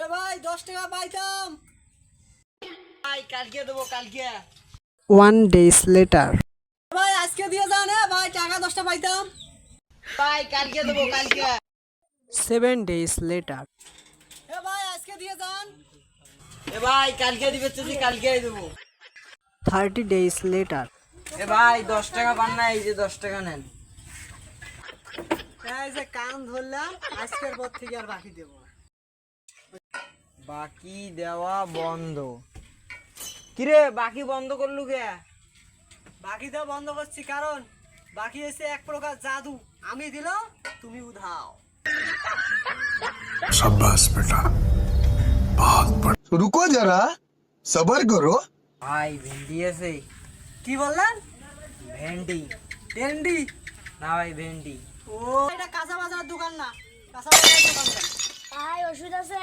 এ ভাই 10 টাকা পাইতাম। ভাই কালকে দেবো কালকে। 1 days later. ভাই আজকে দিয়ে যান। ভাই টাকা 10টা পাইতাম। ভাই কালকে দেবো কালকে। 7 days later. এ ভাই আজকে দিয়ে যান। এ ভাই কালকে দিবে তুই কালকেই দেবো। 30 days later. এ ভাই 10 টাকা পান না, এই যে 10 টাকা নেন। এই যে কান ধরলাম, আজকের পর থেকে আর বাকি দেব না। বাকি দেওয়া বন্ধ। কিরে বাকি বন্ধ করলু কে? বাকি দেওয়া বন্ধ করছি কারণ বাকি এসে এক প্রকার জাদু। আমি দিল তুমি উধাও। शाबाश बेटा बहुत बढ़िया। तो रुको जरा सबर करो। ভাই ভেন্ডি আছে। কি বললেন? ভেন্ডি। ভেন্ডি না ভাই ভেন্ডি। ও এটা কাঁচা বাজারের দোকান না, কাঁচা বাজারের দোকান। ভাই ওষুধ আছে?